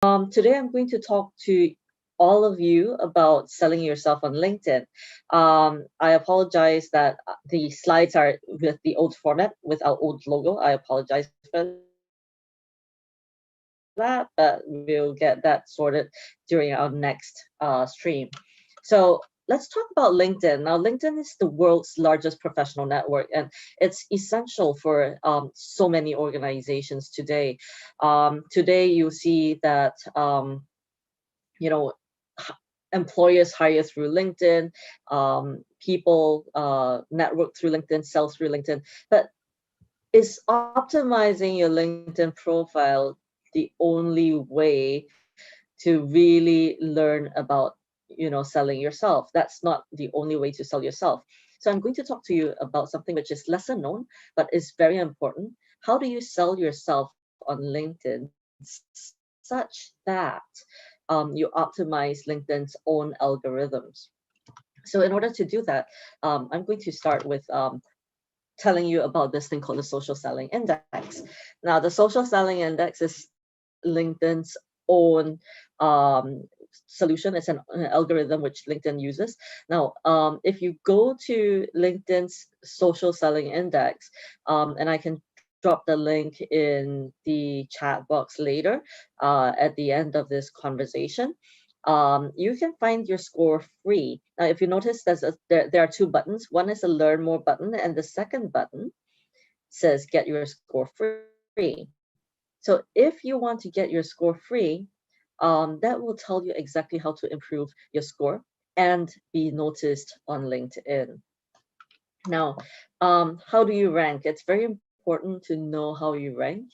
Today I'm going to talk to all of you about selling yourself on LinkedIn. I apologize that the slides are with the old format, with our old logo. I apologize for that, but we'll get that sorted during our next stream. So let's talk about LinkedIn. Now, LinkedIn is the world's largest professional network, and it's essential for so many organizations today. Today, you see that you know employers hire through LinkedIn, people network through LinkedIn, sell through LinkedIn. But is optimizing your LinkedIn profile the only way to really learn about selling yourself? That's not the only way to sell yourself. So I'm going to talk to you about something which is lesser known but is very important. How do you sell yourself on LinkedIn such that you optimize LinkedIn's own algorithms? So in order to do that, I'm going to start with telling you about this thing called the social selling index. Now, the social selling index is LinkedIn's own solution. It's an algorithm which LinkedIn uses. Now, if you go to LinkedIn's social selling index, and I can drop the link in the chat box later at the end of this conversation, you can find your score free. Now, if you notice, there are two buttons. One is a learn more button, and the second button says get your score free. So if you want to get your score free, that will tell you exactly how to improve your score and be noticed on LinkedIn. Now, how do you rank? It's very important to know how you rank.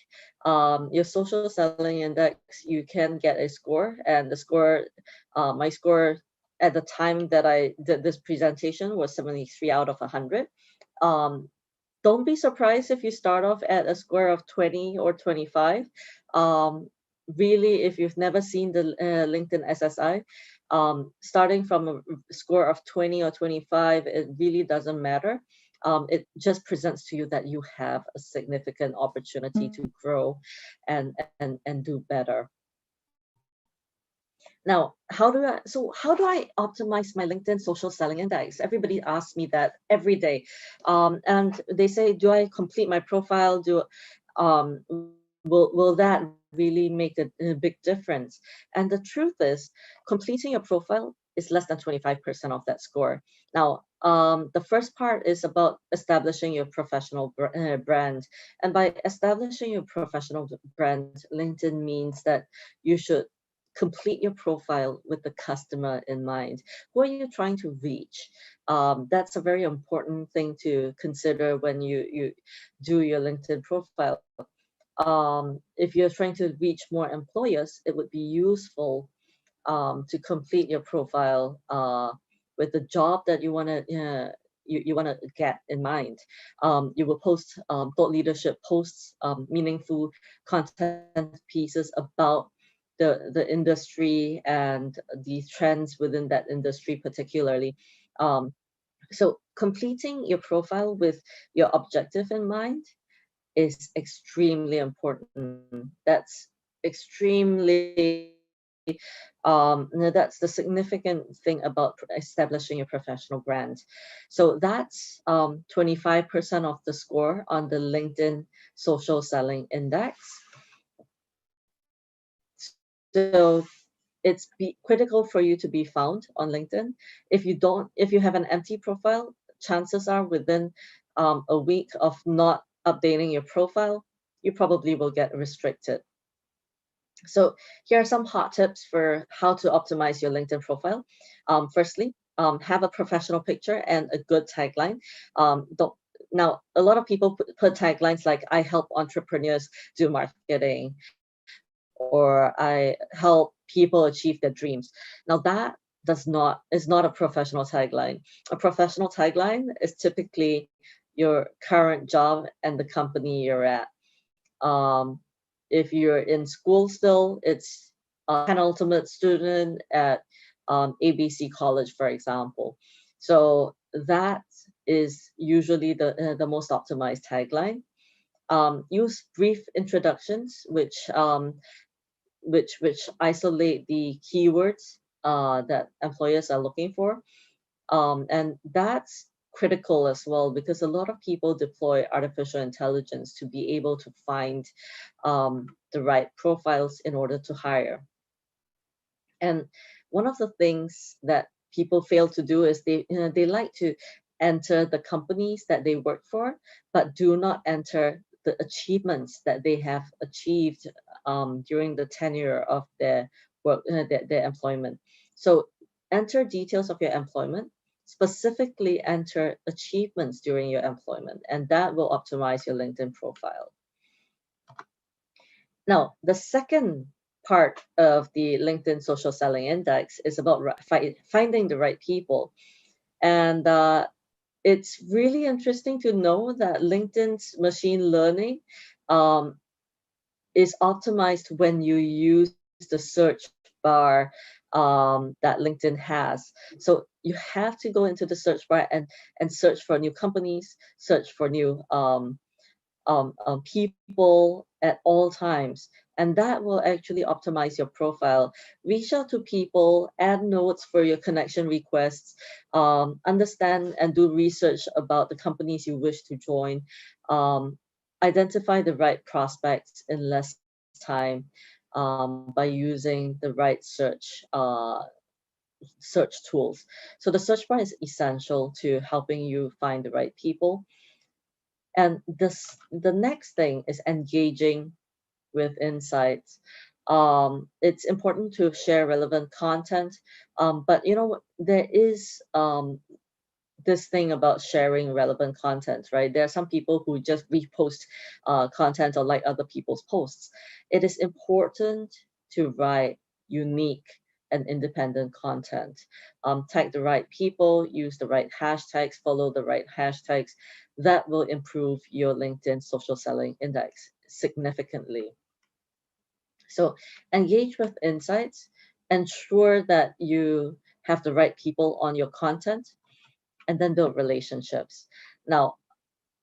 Your social selling index, you can get a score, and the score, my score at the time that I did this presentation was 73 out of 100. Um, don't be surprised if you start off at a score of 20 or 25. Um, Really, if you've never seen the LinkedIn SSI, starting from a score of 20 or 25, it really doesn't matter. It just presents to you that you have a significant opportunity to grow and do better. Now, how do I optimize my LinkedIn social selling index? Everybody asks me that every day. And they say, do I complete my profile? Will that really make a big difference? And the truth is, completing your profile is less than 25% of that score. Now, the first part is about establishing your professional brand. And by establishing your professional brand, LinkedIn means that you should complete your profile with the customer in mind. Who are you trying to reach? That's a very important thing to consider when you do your LinkedIn profile. If you're trying to reach more employers, it would be useful to complete your profile with the job that you want to you want to get in mind. You will post thought leadership posts, meaningful content pieces about the industry and the trends within that industry particularly. So completing your profile with your objective in mind is extremely important. That's extremely that's the significant thing about establishing a professional brand. So that's 25% of the score on the LinkedIn social selling index. So it's critical for you to be found on LinkedIn. If you have an empty profile, chances are within a week of not updating your profile, you probably will get restricted. So here are some hot tips for how to optimize your LinkedIn profile. Firstly, have a professional picture and a good tagline. Don't Now, a lot of people put taglines like "I help entrepreneurs do marketing" or "I help people achieve their dreams." Now, that is not a professional tagline. A professional tagline is typically your current job and the company you're at. Um, if you're in school still, it's penultimate student at ABC College, for example. So that is usually the most optimized tagline. Use brief introductions, which which isolate the keywords that employers are looking for. And that's critical as well, because a lot of people deploy artificial intelligence to be able to find the right profiles in order to hire. And one of the things that people fail to do is they like to enter the companies that they work for, but do not enter the achievements that they have achieved during the tenure of their work, their employment. So enter details of your employment, specifically enter achievements during your employment, and that will optimize your LinkedIn profile. Now, the second part of the LinkedIn Social Selling Index is about finding the right people. And it's really interesting to know that LinkedIn's machine learning um, is optimized when you use the search bar that LinkedIn has. So you have to go into the search bar and search for new companies, search for new people at all times. And that will actually optimize your profile. Reach out to people, add notes for your connection requests, understand and do research about the companies you wish to join, identify the right prospects in less time by using the right search tools. So the search bar is essential to helping you find the right people. And the next thing is engaging with insights. It's important to share relevant content, but there is this thing about sharing relevant content, right? There are some people who just repost content or like other people's posts. It is important to write unique and independent content. Tag the right people, use the right hashtags, follow the right hashtags. That will improve your LinkedIn social selling index significantly. So engage with insights, ensure that you have the right people on your content, and then build relationships. Now,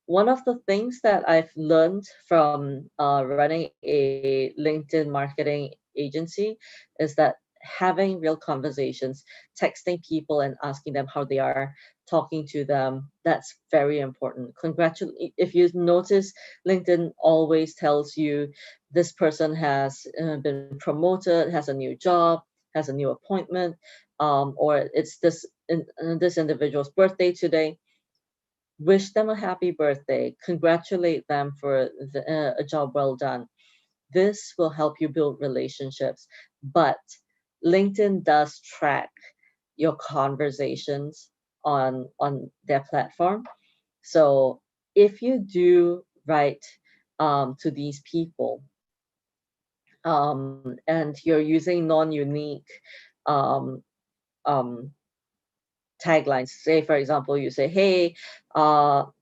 one of the things that I've learned from running a LinkedIn marketing agency is that having real conversations, texting people and asking them how they are, talking to them, that's very important. Congratulate if you notice, LinkedIn always tells you this person has been promoted, has a new job, has a new appointment, or it's this individual's birthday today. Wish them a happy birthday, congratulate them for a job well done. This will help you build relationships. But LinkedIn does track your conversations on their platform. So if you do write to these people and you're using non-unique um, um, taglines. Say, for example, you say, "Hey,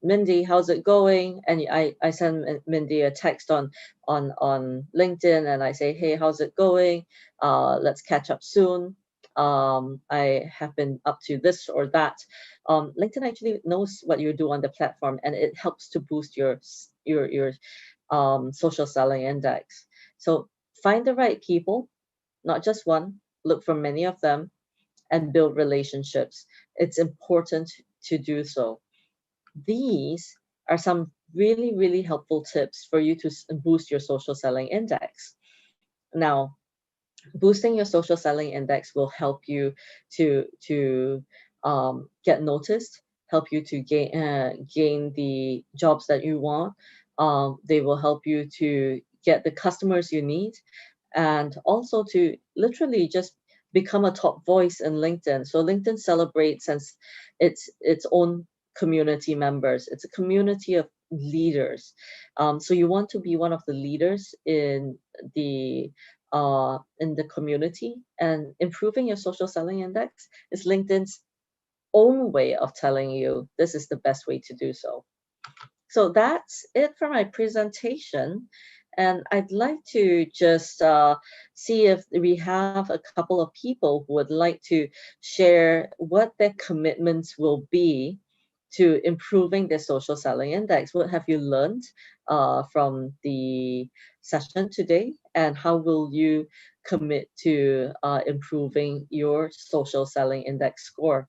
Mindy, how's it going?" And I send Mindy a text on LinkedIn, and I say, "Hey, how's it going? Let's catch up soon. I have been up to this or that." LinkedIn actually knows what you do on the platform, and it helps to boost your social selling index. So find the right people, not just one. Look for many of them and build relationships. It's important to do so. These are some really, really helpful tips for you to boost your social selling index. Now, boosting your social selling index will help you to get noticed, help you to gain the jobs that you want. They will help you to get the customers you need, and also to literally just become a top voice in LinkedIn. So LinkedIn celebrates since its own community members. It's a community of leaders. So you want to be one of the leaders in the community, and improving your social selling index is LinkedIn's own way of telling you this is the best way to do so. So that's it for my presentation. And I'd like to just see if we have a couple of people who would like to share what their commitments will be to improving their social selling index. What have you learned from the session today? And how will you commit to improving your social selling index score.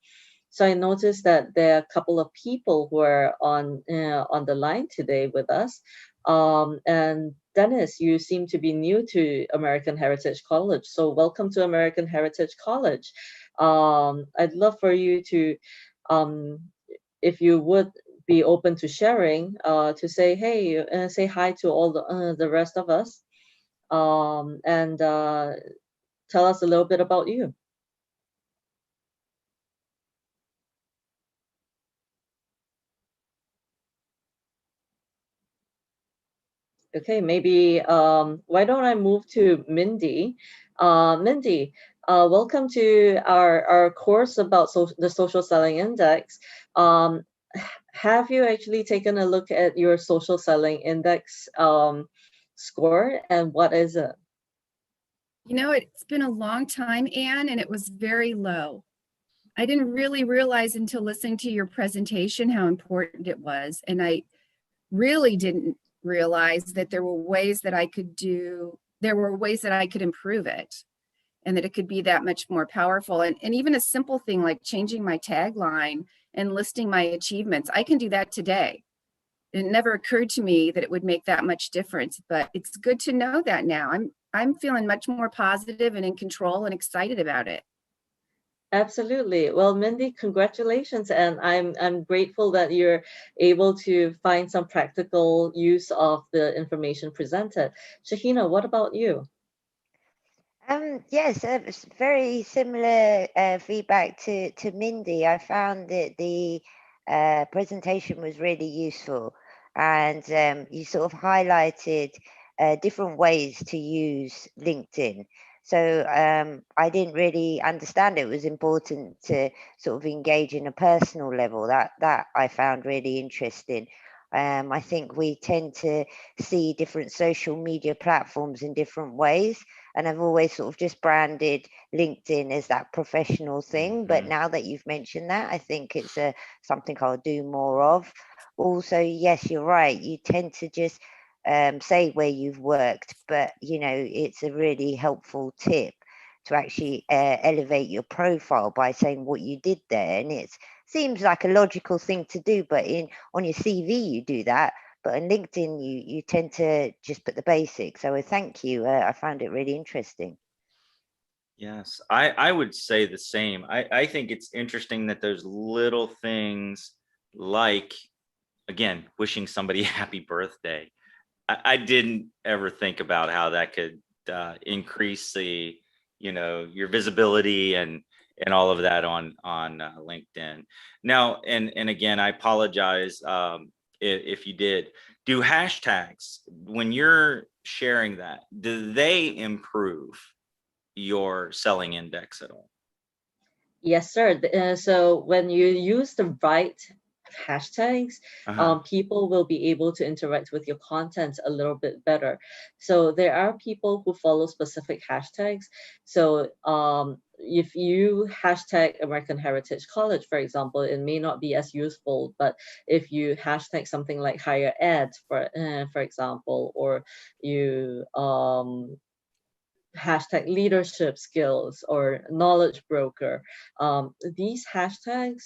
So I noticed that there are a couple of people who are on the line today with us. And Dennis, you seem to be new to American Heritage College. So welcome to American Heritage College. I'd love for you to, um, if you would be open to sharing, to say, hey, say hi to all the rest of us, and tell us a little bit about you. Okay, maybe why don't I move to Mindy? Mindy, welcome to our course about the social selling index. Have you actually taken a look at your social selling index score, and what is it? You know, it's been a long time, Anne, and it was very low. I didn't really realize until listening to your presentation how important it was. And I really didn't realize that there were ways that I could improve it, and that it could be that much more powerful. And even a simple thing like changing my tagline and listing my achievements, I can do that today. It never occurred to me that it would make that much difference, but it's good to know that now. I'm feeling much more positive and in control and excited about it. Absolutely. Well, Mindy, congratulations, and I'm grateful that you're able to find some practical use of the information presented. Shahina, what about you? Yes, it's very similar feedback to Mindy. I found that the presentation was really useful, and you sort of highlighted different ways to use LinkedIn. So I didn't really understand it was important to sort of engage in a personal level. That I found really interesting. I think we tend to see different social media platforms in different ways, and I've always sort of just branded LinkedIn as that professional thing. But now that you've mentioned that, I think it's something I'll do more of. Also, yes, you're right. You tend to just say where you've worked, but it's a really helpful tip to actually elevate your profile by saying what you did there. And it seems like a logical thing to do, but on your CV you do that. But on LinkedIn, you tend to just put the basics. So thank you. I found it really interesting. Yes, I would say the same. I think it's interesting that those little things like, again, wishing somebody a happy birthday. I didn't ever think about how that could increase the, your visibility and all of that on LinkedIn. Now, and again, I apologize if you did. Do hashtags, when you're sharing that, do they improve your selling index at all? Yes, sir. So when you use the right hashtags, people will be able to interact with your content a little bit better. So there are people who follow specific hashtags. So if you hashtag American Heritage College, for example, it may not be as useful, but if you hashtag something like higher ed, for example, or you hashtag leadership skills or knowledge broker, these hashtags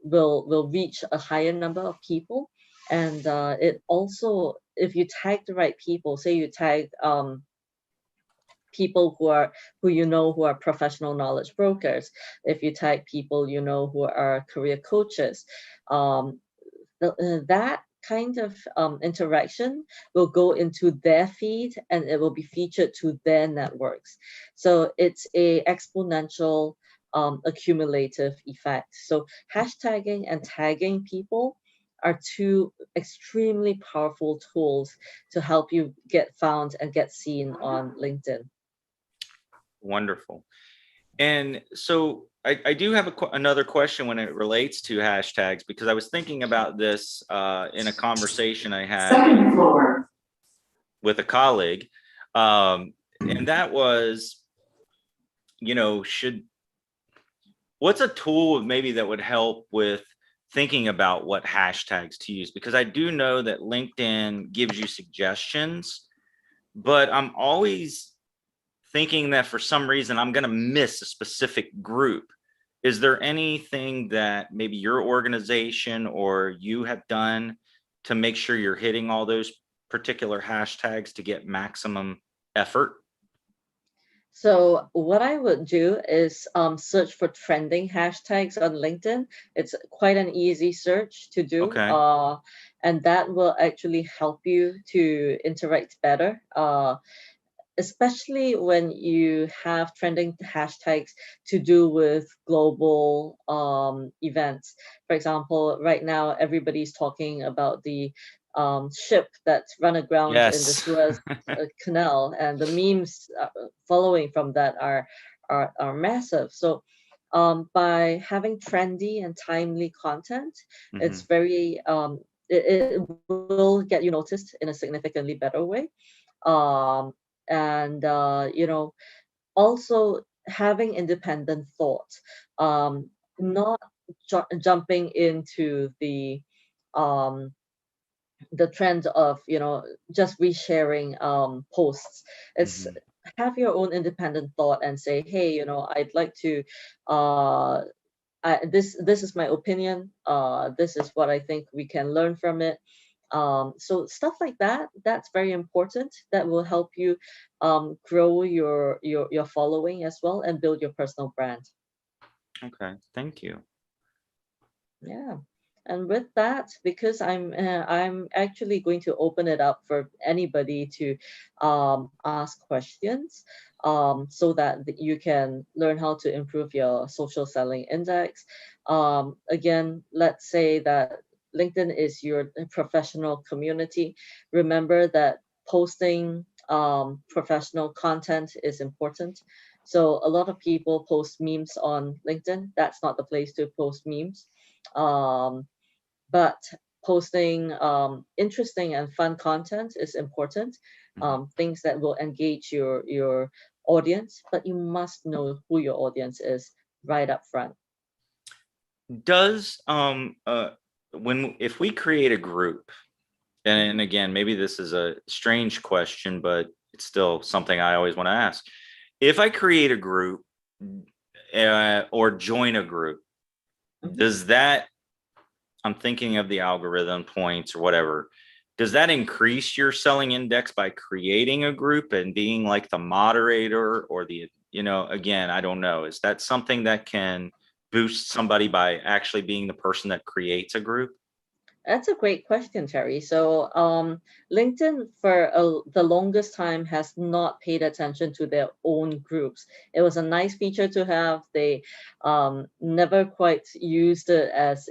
will reach a higher number of people. And it also, if you tag the right people, say you tag people who are who are professional knowledge brokers, if you tag people who are career coaches, that kind of interaction will go into their feed and it will be featured to their networks. So it's a exponential accumulative effect. So hashtagging and tagging people are two extremely powerful tools to help you get found and get seen on LinkedIn. Wonderful. And so I do have another question when it relates to hashtags, because I was thinking about this in a conversation I had with a colleague. And that was, what's a tool maybe that would help with thinking about what hashtags to use? Because I do know that LinkedIn gives you suggestions, but I'm always thinking that for some reason I'm going to miss a specific group, is there anything that maybe your organization or you have done to make sure you're hitting all those particular hashtags to get maximum effort? So what I would do is search for trending hashtags on LinkedIn. It's quite an easy search to do, Okay. and that will actually help you to interact better. Especially when you have trending hashtags to do with global events. For example, right now everybody's talking about the ship that's run aground in the Yes. Suez Canal, and the memes following from that are massive. So by having trendy and timely content, it's Mhm. very it will get you noticed in a significantly better way. Um, and also having independent thought, not jumping into um, the trend of just resharing posts. It's Mhm. have your own independent thought and say, hey, I'd like to uh, this is my opinion. This is what I think we can learn from it. So stuff like that, that's very important. That will help you grow your following as well and build your personal brand. Okay, thank you. Yeah. And with that, because I'm actually going to open it up for anybody to ask questions, so that you can learn how to improve your social selling index. Again, let's say that LinkedIn is your professional community. Remember that posting professional content is important. So a lot of people post memes on LinkedIn. That's not the place to post memes. Um, but posting interesting and fun content is important. Mhm. Things that will engage your audience, but you must know who your audience is right up front. Does when if we create a group, and again, maybe this is a strange question, but it's still something I always want to ask. If I create a group or join a group, Mhm. does that, I'm thinking of the algorithm points or whatever, does that increase your selling index by creating a group and being like the moderator or again, I don't know. Is that something that can boost somebody by actually being the person that creates a group? That's a great question, Terry. So, LinkedIn for the longest time has not paid attention to their own groups. It was a nice feature to have. They never quite used it as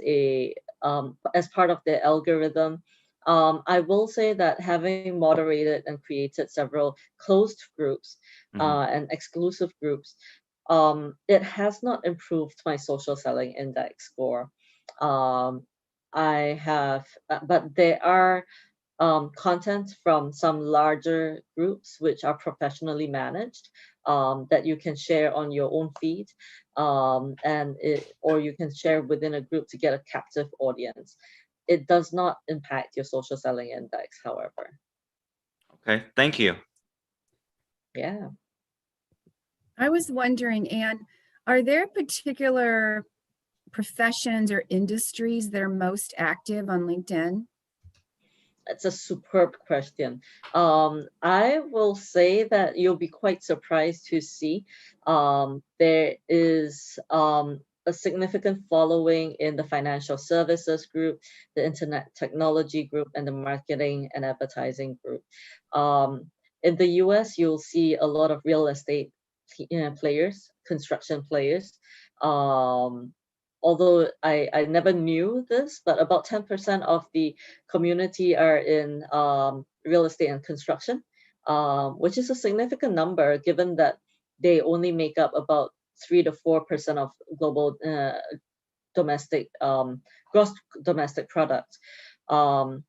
part of their algorithm. I will say that having moderated and created several closed groups Mhm. and exclusive groups, it has not improved my social selling index score. Um, I have, but there are content from some larger groups which are professionally managed, that you can share on your own feed, or you can share within a group to get a captive audience. It does not impact your social selling index, however. Okay, thank you. Yeah. I was wondering, Anne, are there particular professions or industries that are most active on LinkedIn? That's a superb question. I will say that you'll be quite surprised to see there is a significant following in the financial services group, the internet technology group, and the marketing and advertising group. In the US, you'll see a lot of real estate players, construction players. Um, Although I never knew this, but about 10% of the community are in real estate and construction, which is a significant number given that they only make up about 3 to 4% of global domestic gross domestic product. Um,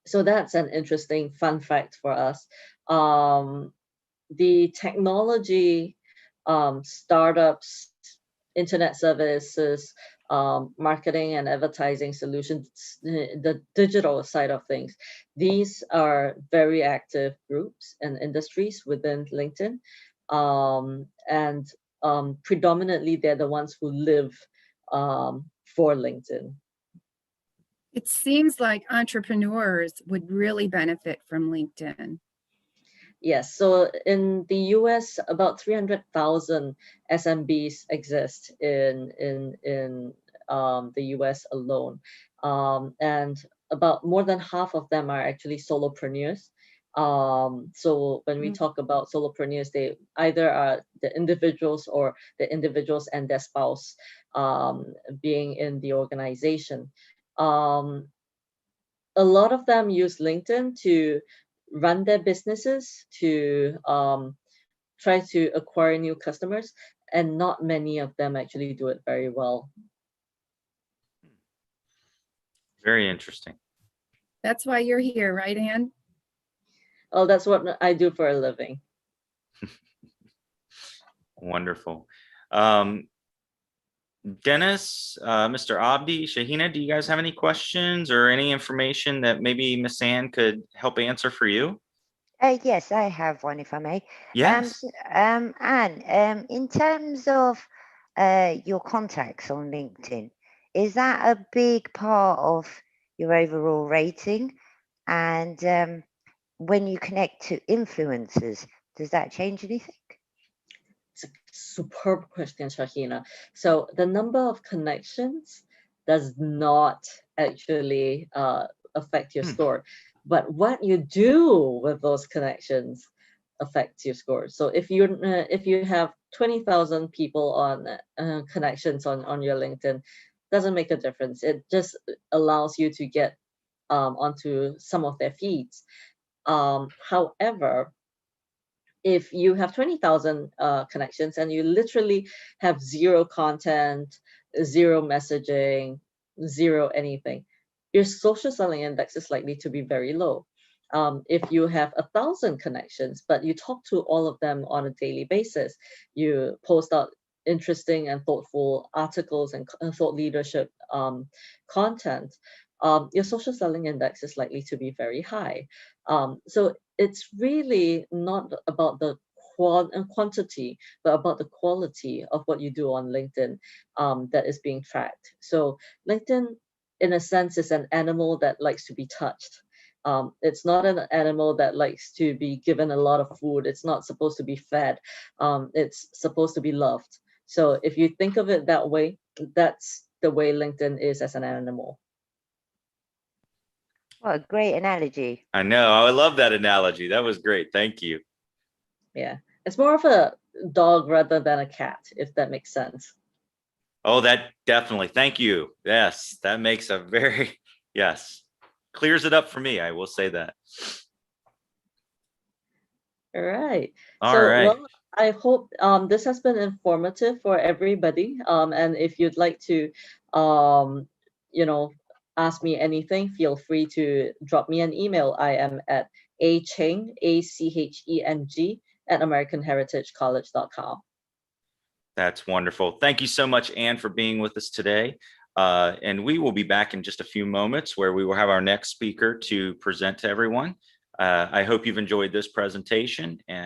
so that's an interesting fun fact for us. Um, the technology startups, internet services, marketing and advertising solutions, the digital side of things. These are very active groups and industries within LinkedIn. and predominantly they're the ones who live for LinkedIn. It seems like entrepreneurs would really benefit from LinkedIn. Yes, so in the US, about 300,000 SMBs exist in the US alone, and about more than half of them are actually solopreneurs. So when we talk about solopreneurs, they either are the individuals or the individuals and their spouse being in the organization. A lot of them use LinkedIn to run their businesses, to try to acquire new customers, and not many of them actually do it very well. Very interesting. That's why you're here, right, Anne? Oh, that's what I do for a living. Wonderful. Dennis, Mr. Abdi, Shahina, do you guys have any questions or any information that maybe Miss Ann could help answer for you? Yes, I have one, if I may. Yes. Anne, in terms of your contacts on LinkedIn, is that a big part of your overall rating? And when you connect to influencers, does that change anything? It's a superb question, Shahina. So the number of connections does not actually affect your score, but what you do with those connections affects your score. So if you have 20,000 people on connections on your LinkedIn, doesn't make a difference. It just allows you to get onto some of their feeds. However, if you have 20,000 connections and you literally have zero content, zero messaging, zero anything, your social selling index is likely to be very low. If you have 1,000 connections, but you talk to all of them on a daily basis, you post out interesting and thoughtful articles and thought leadership content, your social selling index is likely to be very high. So it's really not about the quantity, but about the quality of what you do on LinkedIn that is being tracked. So LinkedIn, in a sense, is an animal that likes to be touched. It's not an animal that likes to be given a lot of food. It's not supposed to be fed. It's supposed to be loved. So if you think of it that way, that's the way LinkedIn is as an animal. What a great analogy. I know. I love that analogy. That was great. Thank you. Yeah, it's more of a dog rather than a cat, if that makes sense. Oh, that definitely. Thank you. Yes, that makes a very, yes, clears it up for me. I will say that. All right. All So, right. well, I hope this has been informative for everybody. And if you'd like to, you know, ask me anything, feel free to drop me an email. I am at acheng, ACHENG, at AmericanHeritageCollege.com. That's wonderful. Thank you so much, Anne, for being with us today. And we will be back in just a few moments where we will have our next speaker to present to everyone. I hope you've enjoyed this presentation. And